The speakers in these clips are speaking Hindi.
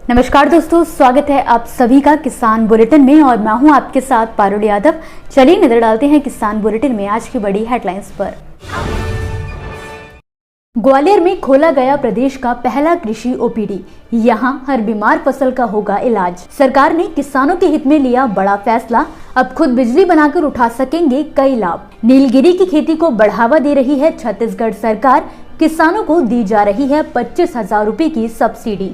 नमस्कार दोस्तों, स्वागत है आप सभी का किसान बुलेटिन में और मैं हूं आपके साथ पारुल यादव। चलिए नजर डालते हैं किसान बुलेटिन में आज की बड़ी हेडलाइंस पर। ग्वालियर में खोला गया प्रदेश का पहला कृषि ओपीडी। यहां हर बीमार फसल का होगा इलाज। सरकार ने किसानों के हित में लिया बड़ा फैसला। अब खुद बिजली बनाकर उठा सकेंगे कई लाभ। नीलगिरी की खेती को बढ़ावा दे रही है छत्तीसगढ़ सरकार। किसानों को दी जा रही है 25,000 रुपए की सब्सिडी।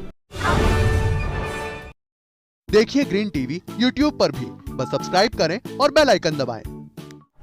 देखिए ग्रीन टीवी यूट्यूब पर भी, बस सब्सक्राइब करें और बेल आइकन दबाएं।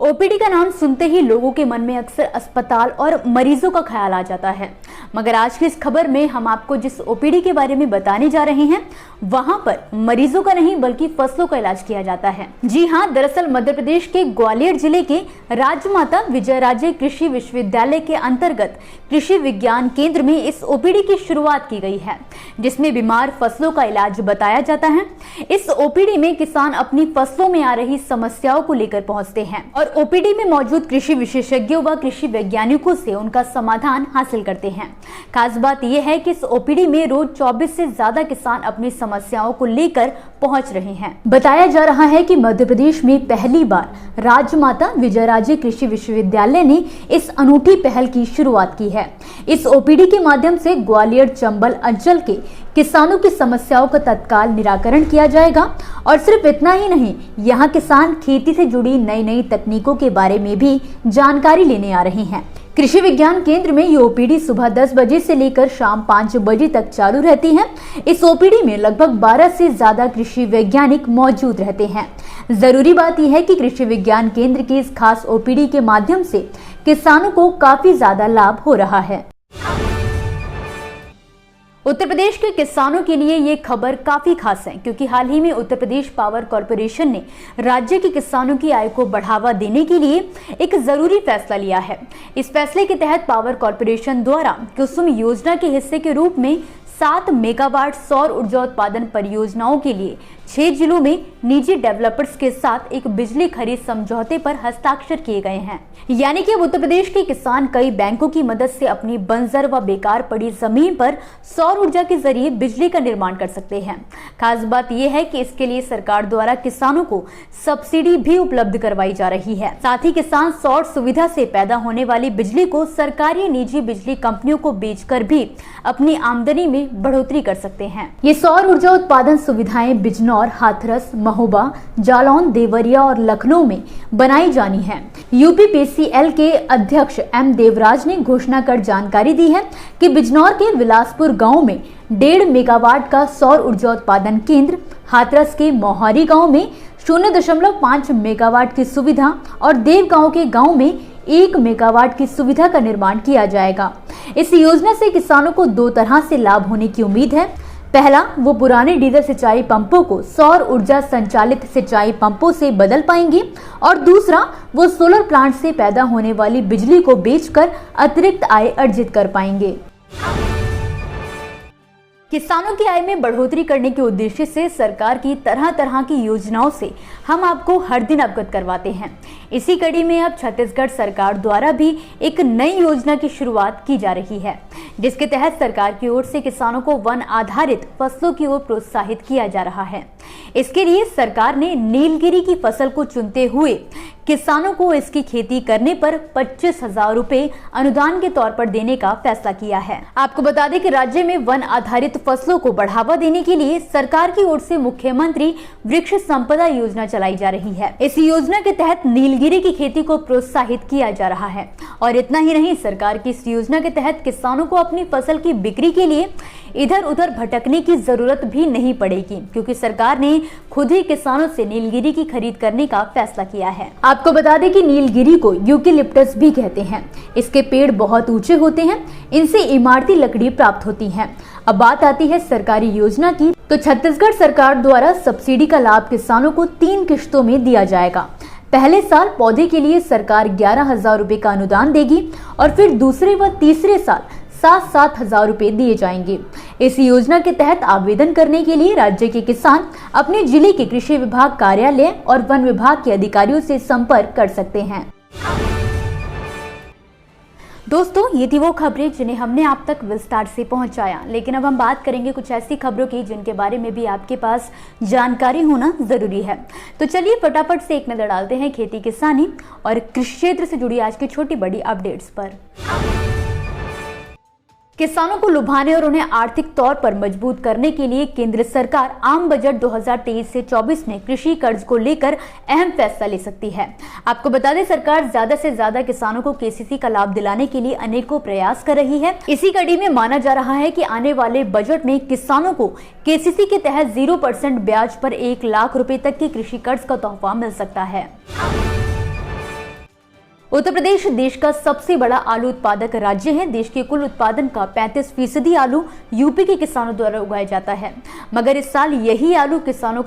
ओपीडी का नाम सुनते ही लोगों के मन में अक्सर अस्पताल और मरीजों का ख्याल आ जाता है, मगर आज की इस खबर में हम आपको जिस ओपीडी के बारे में बताने जा रहे हैं वहां पर मरीजों का नहीं बल्कि फसलों का इलाज किया जाता है। जी हां, दरअसल मध्य प्रदेश के ग्वालियर जिले के राजमाता विजयराजे कृषि विश्वविद्यालय के अंतर्गत कृषि विज्ञान केंद्र में इस ओपीडी की शुरुआत की गई है, जिसमें बीमार फसलों का इलाज बताया जाता है। इस ओपीडी में किसान अपनी फसलों में आ रही समस्याओं को लेकर पहुंचते हैं और ओपीडी में मौजूद कृषि विशेषज्ञों व कृषि वैज्ञानिकों से उनका समाधान हासिल करते हैं। खास बात यह है कि इस ओपीडी में रोज 24 से ज्यादा किसान अपनी समस्याओं को लेकर पहुंच रहे हैं। बताया जा रहा है कि मध्य प्रदेश में पहली बार राजमाता विजयराजे कृषि विश्वविद्यालय ने इस अनूठी पहल की शुरुआत की है। इस ओपीडी के माध्यम से ग्वालियर चंबल अंचल के किसानों की समस्याओं का तत्काल निराकरण किया जाएगा और सिर्फ इतना ही नहीं, यहाँ किसान खेती से जुड़ी नई नई तकनीकों के बारे में भी जानकारी लेने आ रहे हैं। कृषि विज्ञान केंद्र में ये ओपीडी सुबह 10 बजे से लेकर शाम 5 बजे तक चालू रहती है। इस ओपीडी में लगभग 12 से ज्यादा कृषि वैज्ञानिक मौजूद रहते हैं। जरूरी बात यह है कि कृषि विज्ञान केंद्र की इस खास ओपीडी के माध्यम से किसानों को काफी ज्यादा लाभ हो रहा है। उत्तर प्रदेश के किसानों के लिए ये खबर काफी खास है, क्योंकि हाल ही में उत्तर प्रदेश पावर कॉर्पोरेशन ने राज्य के किसानों की आय को बढ़ावा देने के लिए एक जरूरी फैसला लिया है। इस फैसले के तहत पावर कॉर्पोरेशन द्वारा कुसुम योजना के हिस्से के रूप में 7 मेगावाट सौर ऊर्जा उत्पादन परियोजनाओं के लिए 6 जिलों में निजी डेवलपर्स के साथ एक बिजली खरीद समझौते पर हस्ताक्षर किए गए हैं। यानी कि अब उत्तर प्रदेश के किसान कई बैंकों की मदद से अपनी बंजर व बेकार पड़ी जमीन पर सौर ऊर्जा के जरिए बिजली का निर्माण कर सकते हैं। खास बात यह है कि इसके लिए सरकार द्वारा किसानों को सब्सिडी भी उपलब्ध करवाई जा रही है। साथ ही किसान सौर सुविधा से पैदा होने वाली बिजली को सरकारी निजी बिजली कंपनियों को बेचकर भी अपनी आमदनी में बढ़ोतरी कर सकते हैं। ये सौर ऊर्जा उत्पादन सुविधाएं बिजनौर, हाथरस, महोबा, जालौन, देवरिया और लखनऊ में बनाई जानी है। यूपीपीसीएल के अध्यक्ष एम देवराज ने घोषणा कर जानकारी दी है कि बिजनौर के विलासपुर गांव में 1.5 मेगावाट का सौर ऊर्जा उत्पादन केंद्र, हाथरस के मोहारी गांव में 0.5 मेगावाट की सुविधा और देवगांव के गांव में 1 मेगावाट की सुविधा का निर्माण किया जाएगा। इस योजना से किसानों को 2 तरह से लाभ होने की उम्मीद है। पहला, वो पुराने डीजल सिंचाई पंपों को सौर ऊर्जा संचालित सिंचाई पंपों से बदल पाएंगे और दूसरा, वो सोलर प्लांट से पैदा होने वाली बिजली को बेचकर अतिरिक्त आय अर्जित कर पाएंगे। किसानों की आय में बढ़ोतरी करने के उद्देश्य से सरकार की तरह तरह की योजनाओं से हम आपको हर दिन अवगत करवाते हैं। इसी कड़ी में अब छत्तीसगढ़ सरकार द्वारा भी एक नई योजना की शुरुआत की जा रही है, जिसके तहत सरकार की ओर से किसानों को वन आधारित फसलों की ओर प्रोत्साहित किया जा रहा है। इसके लिए सरकार ने नीलगिरी की फसल को चुनते हुए किसानों को इसकी खेती करने पर 25,000 रुपए अनुदान के तौर पर देने का फैसला किया है। आपको बता दें कि राज्य में वन आधारित फसलों को बढ़ावा देने के लिए सरकार की ओर से मुख्यमंत्री वृक्ष संपदा योजना चलाई जा रही है। इस योजना के तहत नीलगिरी की खेती को प्रोत्साहित किया जा रहा है और इतना ही नहीं, सरकार की इस योजना के तहत किसानों को अपनी फसल की बिक्री के लिए इधर उधर भटकने की जरूरत भी नहीं पड़ेगी, क्योंकि सरकार ने खुद ही किसानों से नीलगिरी की खरीद करने का फैसला किया है। आपको बता दें कि नीलगिरी को यूकेलिप्टस भी कहते हैं। इसके पेड़ बहुत ऊंचे होते हैं, इनसे इमारती लकड़ी प्राप्त होती है। अब बात आती है सरकारी योजना की, तो छत्तीसगढ़ सरकार द्वारा सब्सिडी का लाभ किसानों को 3 किश्तों में दिया जाएगा। पहले साल पौधे के लिए सरकार 11,000 रुपए का अनुदान देगी और फिर दूसरे व तीसरे साल 7,000 हजार रुपए दिए जाएंगे। इस योजना के तहत आवेदन करने के लिए राज्य के किसान अपने जिले के कृषि विभाग कार्यालय और वन विभाग के अधिकारियों से संपर्क कर सकते हैं। दोस्तों, ये थी वो खबरें जिन्हें हमने आप तक विस्तार से पहुंचाया, लेकिन अब हम बात करेंगे कुछ ऐसी खबरों की जिनके बारे में भी आपके पास जानकारी होना जरूरी है। तो चलिए फटाफट से एक नजर डालते हैं खेती किसानी और कृषि क्षेत्र से जुड़ी आज की छोटी बड़ी अपडेट्स पर। किसानों को लुभाने और उन्हें आर्थिक तौर पर मजबूत करने के लिए केंद्र सरकार आम बजट 2023 से 24 में कृषि कर्ज को लेकर अहम फैसला ले सकती है। आपको बता दें, सरकार ज्यादा से ज्यादा किसानों को केसीसी का लाभ दिलाने के लिए अनेकों प्रयास कर रही है। इसी कड़ी में माना जा रहा है कि आने वाले बजट में किसानों को केसीसी के तहत 0% ब्याज पर 1 लाख रुपए तक की कृषि कर्ज का तोहफा मिल सकता है। उत्तर प्रदेश देश का सबसे बड़ा आलू उत्पादक राज्य है। देश के कुल उत्पादन का 35% आलू यूपी के किसानों द्वारा उगाया जाता है। मगर इस साल यही आलू किसानों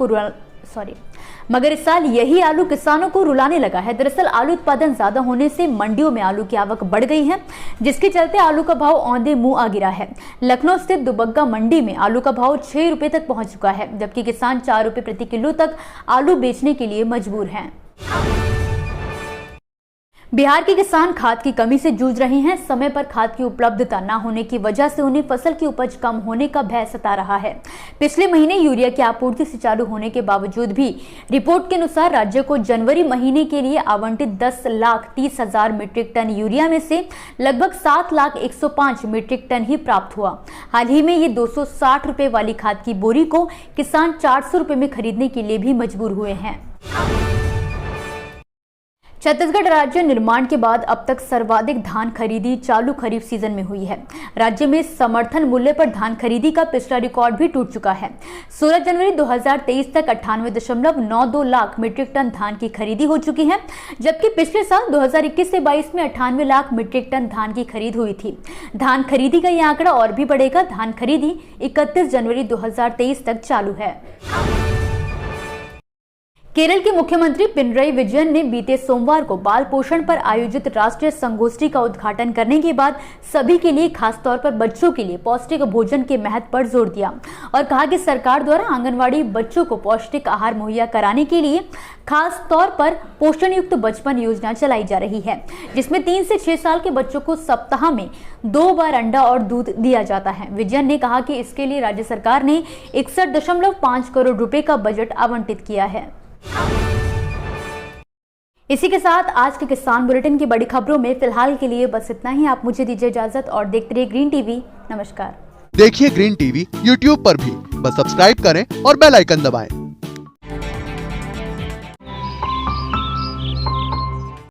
को रुलाने लगा है। दरअसल आलू उत्पादन ज्यादा होने से मंडियों में आलू की आवक बढ़ गई है, जिसके चलते आलू का भाव औंधे मुंह आ गिरा है। लखनऊ स्थित दुबग्गा मंडी में आलू का भाव 6 रुपए तक पहुंच चुका है, जबकि किसान 4 रुपए प्रति किलो तक आलू बेचने के लिए मजबूर हैं। बिहार के किसान खाद की कमी से जूझ रहे हैं। समय पर खाद की उपलब्धता न होने की वजह से उन्हें फसल की उपज कम होने का भय सता रहा है। पिछले महीने यूरिया की आपूर्ति सुचारू होने के बावजूद भी रिपोर्ट के अनुसार राज्य को जनवरी महीने के लिए आवंटित 10,30,000 मीट्रिक टन यूरिया में से लगभग 7,01,05 मीट्रिक टन ही प्राप्त हुआ। हाल ही में ये 260 रुपए वाली खाद की बोरी को किसान 400 रुपए में खरीदने के लिए भी मजबूर हुए हैं। छत्तीसगढ़ राज्य निर्माण के बाद अब तक सर्वाधिक धान खरीदी चालू खरीफ सीजन में हुई है। राज्य में समर्थन मूल्य पर धान खरीदी का पिछला रिकॉर्ड भी टूट चुका है। 16 जनवरी 2023 तक 98.92 लाख मीट्रिक टन धान की खरीदी हो चुकी है, जबकि पिछले साल 2021 से 22 में 98 लाख मीट्रिक टन धान की खरीद हुई थी। धान खरीदी का यह आंकड़ा और भी बढ़ेगा। धान खरीदी 31 जनवरी 2023 तक चालू है। केरल के मुख्यमंत्री पिनरई विजयन ने बीते सोमवार को बाल पोषण पर आयोजित राष्ट्रीय संगोष्ठी का उद्घाटन करने के बाद सभी के लिए, खासतौर पर बच्चों के लिए पौष्टिक भोजन के महत्व पर जोर दिया और कहा कि सरकार द्वारा आंगनवाड़ी बच्चों को पौष्टिक आहार मुहैया कराने के लिए खास तौर पर पोषण युक्त बचपन योजना चलाई जा रही है, जिसमें 3 से 6 साल के बच्चों को सप्ताह में 2 बार अंडा और दूध दिया जाता है। विजयन ने कहा कि इसके लिए राज्य सरकार ने 61.5 करोड़ रुपए का बजट आवंटित किया है। इसी के साथ आज के किसान बुलेटिन की बड़ी खबरों में फिलहाल के लिए बस इतना ही। आप मुझे दीजिए इजाजत और देखते रहिए ग्रीन टीवी। नमस्कार। देखिए ग्रीन टीवी यूट्यूब पर भी, बस सब्सक्राइब करें और बेल आइकन दबाएं।